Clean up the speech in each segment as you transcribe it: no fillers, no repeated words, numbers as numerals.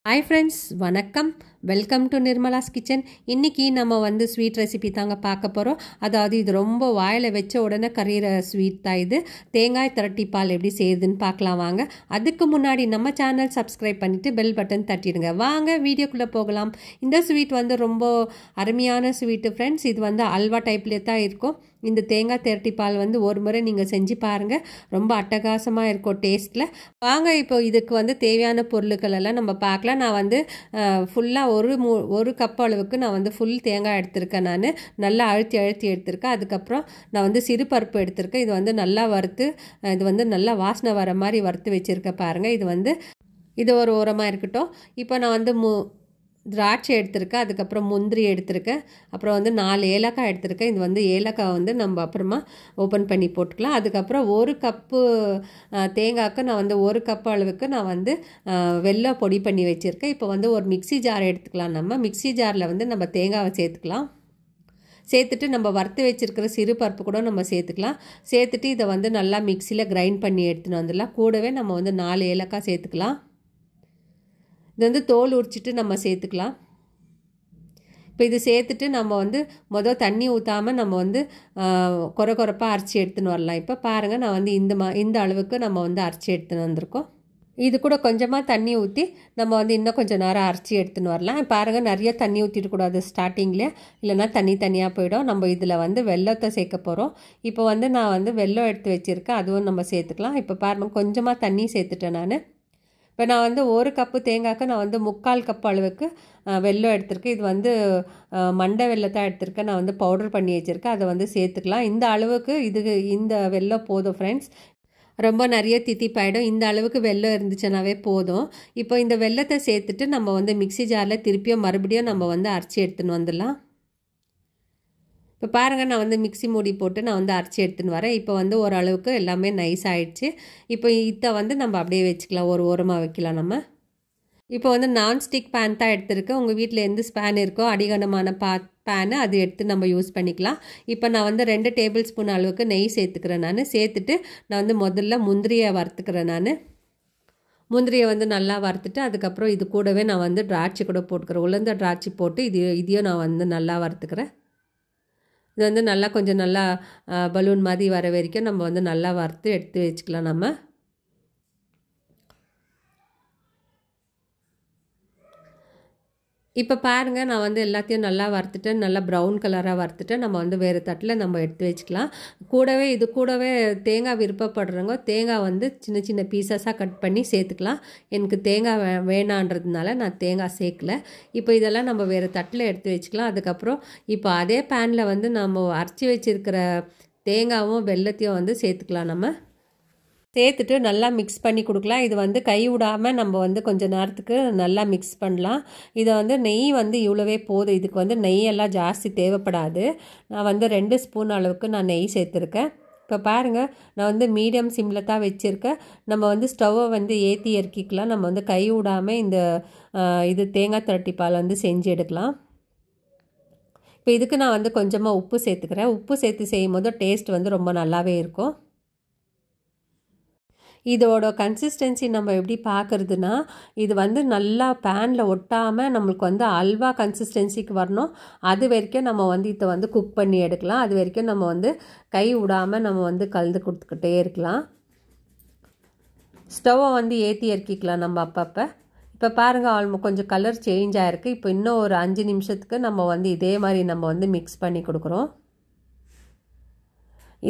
Hi friends, வணக்கம். Welcome to Nirmala's kitchen. இன்னைக்கு நம்ம வந்து ஸ்வீட் ரெசிபி தாங்க பார்க்க போகிறோம். அதாவது இது ரொம்ப வாயில் வச்ச உடனே கரையிற ஸ்வீட் தான் இது. தேங்காய் திரட்டி பால் எப்படி செய்யுதுன்னு பார்க்கலாம் வாங்க. அதுக்கு முன்னாடி நம்ம சேனல் சப்ஸ்கிரைப் பண்ணிவிட்டு பெல் பட்டன் தட்டிடுங்க. வாங்க வீடியோக்குள்ளே போகலாம். இந்த ஸ்வீட் வந்து ரொம்ப அருமையான ஸ்வீட்டு ஃப்ரெண்ட்ஸ். இது வந்து அல்வா டைப்லேயே தான் இருக்கும். இந்த தேங்காய் திரட்டி பால் வந்து ஒரு முறை நீங்கள் செஞ்சு பாருங்கள். ரொம்ப அட்டகாசமாக இருக்கும் டேஸ்ட்டில். வாங்க இப்போ இதுக்கு வந்து தேவையான பொருட்கள் எல்லாம் நம்ம பார்க்கலாம். நான் வந்து ஃபுல்லாக ஒரு கப் அளவுக்கு நான் வந்து ஃபுல் தேங்காய் எடுத்திருக்கேன். நான் நல்லா அழுத்தி எடுத்திருக்கேன். அதுக்கப்புறம் நான் வந்து சிறு பருப்பு எடுத்திருக்கேன். இது வந்து நல்லா வறுத்து, இது வந்து நல்லா வாசனை வர மாதிரி வறுத்து வச்சுருக்கேன் பாருங்கள். இது ஒரு ஓரமாக இருக்கட்டும். இப்போ நான் வந்து திராட்சை எடுத்திருக்கேன், அதுக்கப்புறம் முந்திரி எடுத்திருக்கேன், அப்புறம் வந்து 4 ஏலக்காய் எடுத்திருக்கேன். இது வந்து ஏலக்காய் வந்து நம்ம அப்புறமா ஓப்பன் பண்ணி போட்டுக்கலாம். அதுக்கப்புறம் ஒரு கப்பு தேங்காய்க்கு நான் வந்து ஒரு கப் அளவுக்கு நான் வந்து வெல்லம் பொடி பண்ணி வச்சுருக்கேன். இப்போ வந்து ஒரு மிக்சி ஜார் எடுத்துக்கலாம். நம்ம மிக்சி ஜாரில் வந்து நம்ம தேங்காவை சேர்த்துட்டு நம்ம வறுத்து வச்சுருக்கிற சிறு பருப்பு கூட நம்ம சேர்த்துக்கலாம். சேர்த்துட்டு இதை வந்து நல்லா மிக்சியில் கிரைண்ட் பண்ணி எடுத்துன்னு வந்துடலாம். கூடவே நம்ம வந்து 4 ஏலக்காய் சேர்த்துக்கலாம். இது வந்து தோல் உரிச்சிட்டு நம்ம சேர்த்துக்கலாம். இப்போ இது சேர்த்துட்டு நம்ம வந்து தண்ணி ஊற்றாமல் நம்ம வந்து கொரப்பாக அரைச்சி எடுத்துன்னு வரலாம். இப்போ பாருங்கள், நான் வந்து இந்த அளவுக்கு நம்ம வந்து அரைச்சி எடுத்துன்னு வந்திருக்கோம். இது கூட கொஞ்சமாக தண்ணி ஊற்றி நம்ம வந்து இன்னும் கொஞ்சம் நேரம் அரைச்சி எடுத்துன்னு வரலாம். பாருங்கள், நிறைய தண்ணி ஊற்றிடக்கூடாது ஸ்டார்டிங்லேயே, இல்லைன்னா தனியாக போயிடும். நம்ம இதில் வந்து வெல்லத்தை சேர்க்க போகிறோம். இப்போ வந்து நான் வந்து வெல்லம் எடுத்து வச்சுருக்கேன், அதுவும் நம்ம சேர்த்துக்கலாம். இப்போ பாருங்கள், கொஞ்சமாக தண்ணி சேர்த்துட்டேன் நான். இப்போ நான் வந்து ஒரு கப்பு தேங்காய்க்கு நான் வந்து 3/4 கப் அளவுக்கு வெல்லம் எடுத்திருக்கேன். இது வந்து மண்டை வெல்லத்தான் எடுத்திருக்கேன். நான் வந்து பவுடர் பண்ணி வச்சுருக்கேன், அதை வந்து சேர்த்துக்கலாம். இந்த அளவுக்கு இந்த வெல்லம் போதும் ஃப்ரெண்ட்ஸ். ரொம்ப நிறைய தித்திப்பாயிடும். இந்த அளவுக்கு வெல்லம் இருந்துச்சுனாவே போதும். இப்போ இந்த வெல்லத்தை சேர்த்துட்டு நம்ம வந்து மிக்சி ஜாரில் மறுபடியும் நம்ம வந்து அரைச்சி எடுத்துன்னு வந்துடலாம். இப்போ பாருங்கள், நான் வந்து மிக்சி மூடி போட்டு நான் வந்து அரைச்சி எடுத்துன்னு வரேன். இப்போ வந்து ஓரளவுக்கு எல்லாமே நைஸ் ஆகிடுச்சு. இப்போ இதை வந்து நம்ம அப்படியே வச்சுக்கலாம், ஒரு ஓரமாக வைக்கலாம் நம்ம. இப்போ வந்து நான்ஸ்டிக் பேன் தான் எடுத்துருக்கேன். உங்கள் வீட்டில் எந்த ஸ்பேன் இருக்கோ அடிகனமான பேனு அது எடுத்து நம்ம யூஸ் பண்ணிக்கலாம். இப்போ நான் வந்து 2 டேபிள் ஸ்பூன் அளவுக்கு நெய் சேர்த்துக்கிறேன். நான் வந்து முதல்ல முந்திரியை வறுத்துக்கிறேன். முந்திரியை வந்து நல்லா வறுத்துட்டு அதுக்கப்புறம் இது கூடவே நான் வந்து திராட்சை கூட போட்டுக்கிறேன். உலர்ந்த திராட்சை போட்டு இதையும் நான் வந்து நல்லா வறுத்துக்கிறேன். இது வந்து நல்லா கொஞ்சம் நல்லா பலூன் மாதிரி வர வரைக்கும் நம்ம வந்து நல்லா வறுத்து எடுத்து வச்சுக்கலாம் நம்ம. இப்போ பாருங்கள், நான் வந்து எல்லாத்தையும் நல்லா வறுத்துட்டு நல்லா ப்ரௌன் கலராக வறுத்துட்டு நம்ம வந்து வேறு தட்டில் நம்ம எடுத்து வச்சுக்கலாம். இது கூடவே தேங்காய் விருப்பப்படுறவங்க தேங்காய் வந்து சின்ன சின்ன பீசஸாக கட் பண்ணி சேர்த்துக்கலாம். எனக்கு தேங்காய் வேணான்றதுனால நான் தேங்காய் சேர்க்கல. இப்போ இதெல்லாம் நம்ம வேறு தட்டில் எடுத்து வச்சுக்கலாம். அதுக்கப்புறம் இப்போ அதே பேனில் வந்து நம்ம அரைச்சி வச்சுருக்கிற தேங்காயும் வெல்லத்தையும் வந்து சேர்த்துக்கலாம். நம்ம சேர்த்துட்டு நல்லா மிக்ஸ் பண்ணி கொடுக்கலாம். இது வந்து கை விடாமல் நம்ம வந்து கொஞ்சம் நேரத்துக்கு நல்லா மிக்ஸ் பண்ணலாம். இதை வந்து நெய் வந்து இவ்வளவே போதும். இதுக்கு வந்து நெய்யெல்லாம் ஜாஸ்தி தேவைப்படாது. நான் வந்து 2 ஸ்பூன் அளவுக்கு நான் நெய் சேர்த்துருக்கேன். இப்போ பாருங்கள், நான் வந்து மீடியம் சிம்மில் தான் வச்சுருக்கேன். நம்ம வந்து ஸ்டவ்வை வந்து ஏற்றி இறக்கிக்கலாம். நம்ம வந்து கை விடாமல் இது தேங்காய் திரட்டி பால் வந்து செஞ்சு எடுக்கலாம். இப்போ இதுக்கு நான் வந்து கொஞ்சமாக உப்பு சேர்த்துக்கிறேன். உப்பு சேர்த்து செய்யும் போது டேஸ்ட் வந்து ரொம்ப நல்லாவே இருக்கும். இதோட கன்சிஸ்டன்சி நம்ம எப்படி பார்க்குறதுனா, இது வந்து நல்லா பேனில் ஒட்டாமல் நம்மளுக்கு வந்து அல்வா கன்சிஸ்டன்சிக்கு வரணும். அது வரைக்கும் நம்ம வந்து இதை வந்து குக் பண்ணி எடுக்கலாம். அது வரைக்கும் நம்ம வந்து கை விடாமல் நம்ம வந்து கலந்து கொடுத்துக்கிட்டே இருக்கலாம். ஸ்டவ்வை வந்து ஏற்றி இறக்கிக்கலாம் நம்ம அப்பப்போ. இப்போ பாருங்கள், கொஞ்சம் கலர் சேஞ்ச் ஆகிருக்கு. இப்போ இன்னும் ஒரு 5 நிமிஷத்துக்கு நம்ம வந்து இதே மாதிரி நம்ம வந்து மிக்ஸ் பண்ணி கொடுக்குறோம்.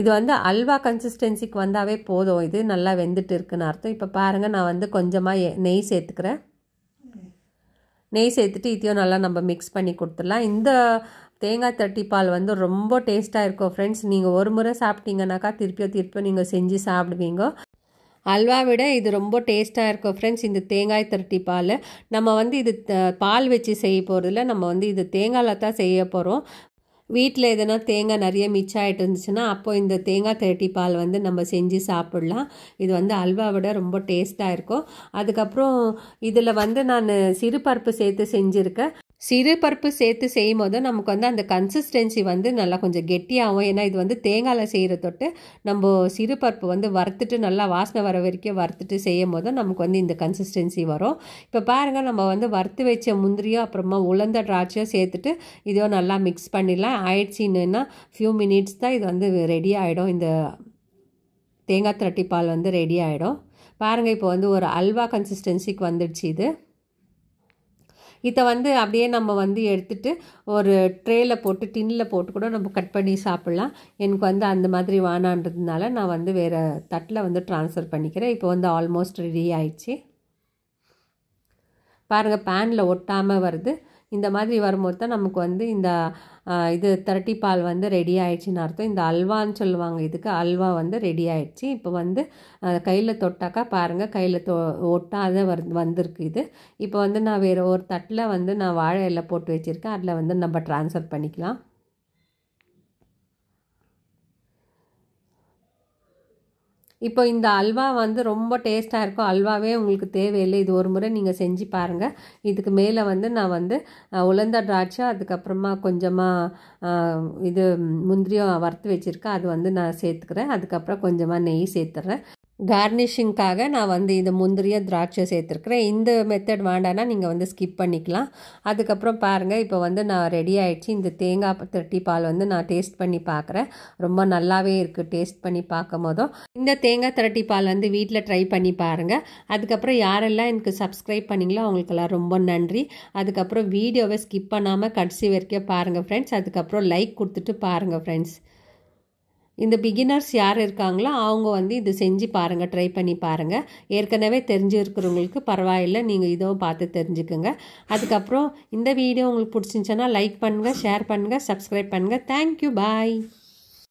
இது வந்து அல்வா கன்சிஸ்டன்சிக்கு வந்தாவே போதும். இது நல்லா வெந்துட்டு இருக்குன்னு அர்த்தம். இப்போ பாருங்கள், நான் வந்து கொஞ்சமாக நெய் சேர்த்துக்கிறேன். நெய் சேர்த்துட்டு இதையும் நல்லா நம்ம மிக்ஸ் பண்ணி கொடுத்துடலாம். இந்த தேங்காய் திரட்டி பால் வந்து ரொம்ப டேஸ்ட்டாக இருக்கும் ஃப்ரெண்ட்ஸ். நீங்கள் ஒரு முறை சாப்பிட்டீங்கன்னாக்கா திருப்பியும் நீங்கள் செஞ்சு சாப்பிடுவீங்க. அல்வா விட இது ரொம்ப டேஸ்ட்டாக இருக்கும் ஃப்ரெண்ட்ஸ். இந்த தேங்காய் திரட்டி பால் நம்ம வந்து இது பால் வச்சு செய்ய போகிறதில்ல, நம்ம வந்து இது தேங்காயில் தான் செய்ய போகிறோம். வீட்டில் எதனா தேங்காய் நிறைய மிச்சம் ஆகிட்டு இருந்துச்சுன்னா அப்போ இந்த தேங்காய் திரட்டி பால் வந்து நம்ம செஞ்சு சாப்பிட்லாம். இது வந்து அல்வா விட ரொம்ப டேஸ்ட்டாக இருக்கும். அதுக்கப்புறம் இதில் வந்து நான் சிறு பருப்பு சேர்த்து செஞ்சுருக்கேன். சிறுபருப்பு சேர்த்து செய்யும் போது நமக்கு வந்து அந்த கன்சிஸ்டன்சி வந்து நல்லா கொஞ்சம் கெட்டியாகும். ஏன்னா இது வந்து தேங்காயில் செய்கிற தொட்டு நம்ம சிறுபருப்பு வந்து வறுத்துட்டு நல்லா வாசனை வர வரைக்கும் வறுத்துட்டு செய்யும் போது நமக்கு வந்து இந்த கன்சிஸ்டன்சி வரும். இப்போ பாருங்கள், நம்ம வந்து வறுத்து வச்ச முந்திரியும் அப்புறமா உலர்ந்த திராட்சையும் சேர்த்துட்டு இதையும் நல்லா மிக்ஸ் பண்ணிடலாம். ஆயிடுச்சின்னா ஃபியூ மினிட்ஸ் தான் இது வந்து ரெடி ஆகிடும். இந்த தேங்காய் திரட்டி பால் வந்து ரெடி ஆகிடும். பாருங்கள், இப்போ வந்து ஒரு அல்வா கன்சிஸ்டன்சிக்கு வந்துடுச்சு இது. இதை வந்து அப்படியே நம்ம வந்து எடுத்துகிட்டு ஒரு ட்ரேயில் போட்டு டின்னில் போட்டு கூட நம்ம கட் பண்ணி சாப்பிட்லாம். எனக்கு வந்து அந்த மாதிரி வானான்றதுனால நான் வந்து வேறு தட்டில் வந்து ட்ரான்ஸ்ஃபர் பண்ணிக்கிறேன். இப்போ வந்து ஆல்மோஸ்ட் ரெடி ஆயிடுச்சு. பாருங்கள், பேனில் ஒட்டாமல் வருது. இந்த மாதிரி வரும்போது தான் நமக்கு வந்து இந்த இது திரட்டி பால் வந்து ரெடி ஆயிடுச்சுன்னு அர்த்தம். இந்த அல்வான்னு சொல்லுவாங்க, இதுக்கு அல்வா வந்து ரெடி ஆயிடுச்சு. இப்போ வந்து கையில் தொட்டாக்கா பாருங்கள், கையில் ஒட்டாத வந்திருக்கு இது. இப்போ வந்து நான் வேறு ஒரு தட்டில் வந்து நான் வாழை இலை போட்டு வச்சுருக்கேன். அதில் வந்து நம்ம ட்ரான்ஸ்ஃபர் பண்ணிக்கலாம். இப்போ இந்த அல்வா வந்து ரொம்ப டேஸ்ட்டாக இருக்கும். அல்வாவே உங்களுக்கு தேவையில்லை, இது ஒரு முறை நீங்கள் செஞ்சு பாருங்கள். இதுக்கு மேலே வந்து நான் வந்து உலர்ந்த திராட்சை, அதுக்கப்புறமா கொஞ்சமாக இது முந்திரியும் வறுத்து வச்சுருக்கேன், அது வந்து நான் சேர்த்துக்கிறேன். அதுக்கப்புறம் கொஞ்சமாக நெய் சேர்த்துறேன். கார்னிஷிங்காக நான் வந்து இந்த முந்திரிய திராட்சை சேர்த்துருக்குறேன். இந்த மெத்தட் வேண்டான்னா நீங்கள் வந்து ஸ்கிப் பண்ணிக்கலாம். அதுக்கப்புறம் பாருங்கள், இப்போ வந்து நான் ரெடி ஆகிடுச்சு. இந்த தேங்காய் திரட்டி பால் வந்து நான் டேஸ்ட் பண்ணி பார்க்குறேன். ரொம்ப நல்லாவே இருக்குது டேஸ்ட் பண்ணி பார்க்கும் போதும். இந்த தேங்காய் திரட்டி பால் வந்து வீட்டில் ட்ரை பண்ணி பாருங்கள். அதுக்கப்புறம் யாரெல்லாம் எனக்கு சப்ஸ்கிரைப் பண்ணிங்களோ அவங்களுக்கெல்லாம் ரொம்ப நன்றி. அதுக்கப்புறம் வீடியோவை ஸ்கிப் பண்ணாமல் கடைசி வரைக்கும் பாருங்கள் ஃப்ரெண்ட்ஸ். அதுக்கப்புறம் லைக் கொடுத்துட்டு பாருங்கள் ஃப்ரெண்ட்ஸ். இந்த பிகினர்ஸ் யார் இருக்காங்களோ அவங்க வந்து இது செஞ்சு பாருங்கள், ட்ரை பண்ணி பாருங்கள். ஏற்கனவே தெரிஞ்சிருக்கிறவங்களுக்கு பரவாயில்லை, நீங்கள் இதுவும் பார்த்து தெரிஞ்சுக்குங்க. அதுக்கப்புறம் இந்த வீடியோ உங்களுக்கு பிடிச்சிருந்துச்சுன்னா லைக் பண்ணுங்கள், ஷேர் பண்ணுங்கள், சப்ஸ்கிரைப் பண்ணுங்கள். தேங்க்யூ, பாய்.